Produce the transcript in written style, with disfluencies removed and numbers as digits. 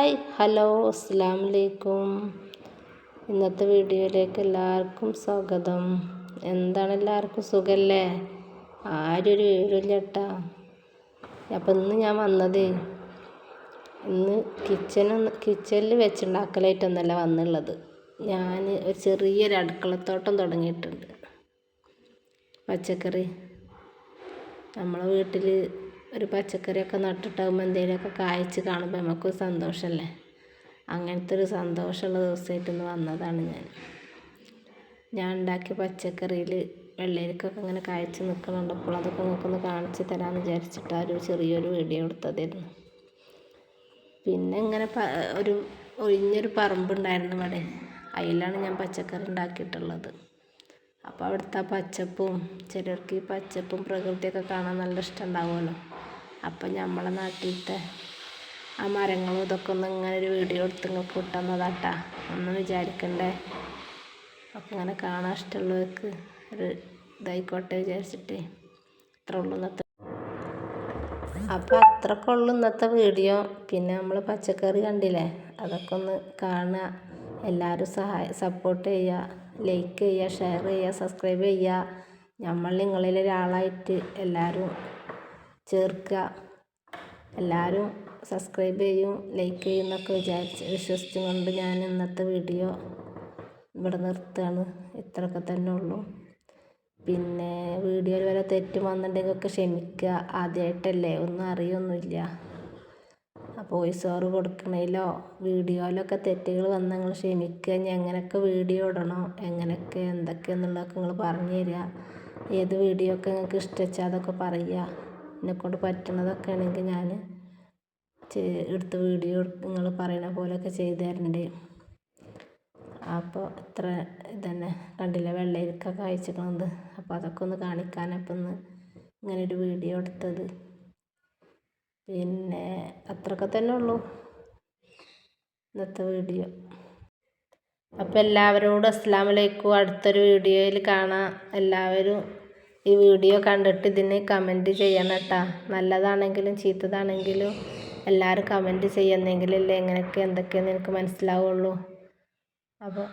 Hi hello അസ്സലാമു അലൈക്കും. ഇന്നത്തെ വീഡിയോയിലേക്ക് എല്ലാവർക്കും സ്വാഗതം. എന്താണ് എല്ലാവർക്കും സുഖമല്ലേ? ആരും ഒരു വിവരമില്ല കേട്ടോ. അപ്പം ഇന്ന് ഞാൻ വന്നത് ഇന്ന് കിച്ചണിൽ വെച്ചുണ്ടാക്കലായിട്ടൊന്നല്ല വന്നുള്ളത്. ഞാൻ ഒരു ചെറിയൊരു അടുക്കളത്തോട്ടം തുടങ്ങിയിട്ടുണ്ട്. പച്ചക്കറി നമ്മളെ വീട്ടിൽ ഒരു പച്ചക്കറിയൊക്കെ നട്ടിട്ടാകുമ്പോൾ എന്തെങ്കിലുമൊക്കെ കായ്ച്ച് കാണുമ്പോൾ നമുക്കൊരു സന്തോഷമല്ലേ. അങ്ങനത്തെ ഒരു സന്തോഷമുള്ള ദിവസമായിട്ട് ഇന്ന് വന്നതാണ് ഞാൻ ഉണ്ടാക്കിയ പച്ചക്കറിയിൽ വെള്ളരിക്കൊക്കെ ഇങ്ങനെ കായ്ച്ച് നിൽക്കുന്നുണ്ടപ്പോൾ അതൊക്കെ നിങ്ങൾക്കൊന്ന് കാണിച്ച് തരാമെന്ന് വിചാരിച്ചിട്ട് ഒരു ചെറിയൊരു വീഡിയോ എടുത്തതായിരുന്നു. പിന്നെ ഇങ്ങനെ ഒരു ഒഴിഞ്ഞൊരു പറമ്പുണ്ടായിരുന്നു ഇവിടെ, അതിലാണ് ഞാൻ പച്ചക്കറി ഉണ്ടാക്കിയിട്ടുള്ളത്. അപ്പോൾ അവിടുത്തെ പച്ചപ്പും, ചിലർക്ക് ഈ പച്ചപ്പും പ്രകൃതിയൊക്കെ കാണാൻ നല്ല ഇഷ്ടമുണ്ടാവുമല്ലോ. അപ്പം നമ്മളെ നാട്ടിലത്തെ ആ മരങ്ങളും ഇതൊക്കെ ഒന്ന് ഇങ്ങനെ ഒരു വീഡിയോ എടുത്ത് നിങ്ങൾക്ക് കിട്ടുന്നതാട്ടാ. ഒന്നും വിചാരിക്കണ്ടേ. അപ്പം ഇങ്ങനെ കാണാൻ ഇഷ്ടമുള്ളവർക്ക് ഒരു ഇതായിക്കോട്ടെ വിചാരിച്ചിട്ട് അത്ര ഉള്ളൂ ഇന്നത്തെ. അപ്പോൾ അത്രയൊക്കെ ഉള്ളൂ ഇന്നത്തെ വീഡിയോ. പിന്നെ നമ്മൾ പച്ചക്കറി കണ്ടില്ലേ, അതൊക്കെ ഒന്ന് കാണുക. എല്ലാവരും സപ്പോർട്ട് ചെയ്യുക, ലൈക്ക് ചെയ്യുക, ഷെയർ ചെയ്യുക, സബ്സ്ക്രൈബ് ചെയ്യുക. നിങ്ങളിൽ ഒരാളായിട്ട് എല്ലാവരും ചേർക്കുക. എല്ലാവരും സബ്സ്ക്രൈബ് ചെയ്യും, ലൈക്ക് ചെയ്യും എന്നൊക്കെ വിശ്വസിച്ചുകൊണ്ട് ഞാൻ ഇന്നത്തെ വീഡിയോ ഇവിടെ നിർത്തുകയാണ്. ഇത്രയൊക്കെ തന്നെ ഉള്ളൂ. പിന്നെ വീഡിയോയിൽ വരെ തെറ്റും വന്നിട്ടുണ്ടെങ്കിൽ ഒക്കെ ക്ഷമിക്കുക. ആദ്യമായിട്ടല്ലേ, ഒന്നും അറിയൊന്നുമില്ല. അപ്പോൾ വോയിസ് ഓവർ കൊടുക്കണേലോ വീഡിയോയിലൊക്കെ തെറ്റുകൾ വന്നാൽ നിങ്ങൾ ക്ഷമിക്കുക. ഇനി എങ്ങനെയൊക്കെ വീഡിയോ ഇടണോ, എങ്ങനെയൊക്കെ എന്തൊക്കെയെന്നുള്ളതൊക്കെ നിങ്ങൾ പറഞ്ഞു തരിക. ഏത് വീഡിയോ ഒക്കെ നിങ്ങൾക്ക് ഇഷ്ടമെച്ചാൽ അതൊക്കെ പറയുക. എന്നെക്കൊണ്ട് പറ്റുന്നതൊക്കെ ആണെങ്കിൽ ഞാൻ എടുത്ത വീഡിയോ നിങ്ങൾ പറയുന്ന പോലെയൊക്കെ ചെയ്തു തരണ്ട്. അപ്പോൾ ഇത്ര ഇതന്നെ കണ്ടില്ല, വെള്ളരിക്കൊക്കെ അയച്ചിരിക്കണത്. അപ്പോൾ അതൊക്കെ ഒന്ന് കാണിക്കാനപ്പം ഇന്ന് ഇങ്ങനൊരു വീഡിയോ എടുത്തത്. പിന്നെ അത്രയൊക്കെ തന്നെ ഉള്ളൂ ഇന്നത്തെ വീഡിയോ. അപ്പോൾ എല്ലാവരോടും അസ്സലാമു അലൈക്കും. അടുത്തൊരു വീഡിയോയിൽ കാണാം. എല്ലാവരും ഈ വീഡിയോ കണ്ടിട്ട് ഇതിന് കമൻറ്റ് ചെയ്യണം കേട്ടോ. നല്ലതാണെങ്കിലും ചീത്തതാണെങ്കിലും എല്ലാവരും കമൻറ്റ് ചെയ്യുന്നെങ്കിലല്ലേ എങ്ങനെയൊക്കെ എന്തൊക്കെയെന്ന് എനിക്ക് മനസ്സിലാവുള്ളൂ. അപ്പോൾ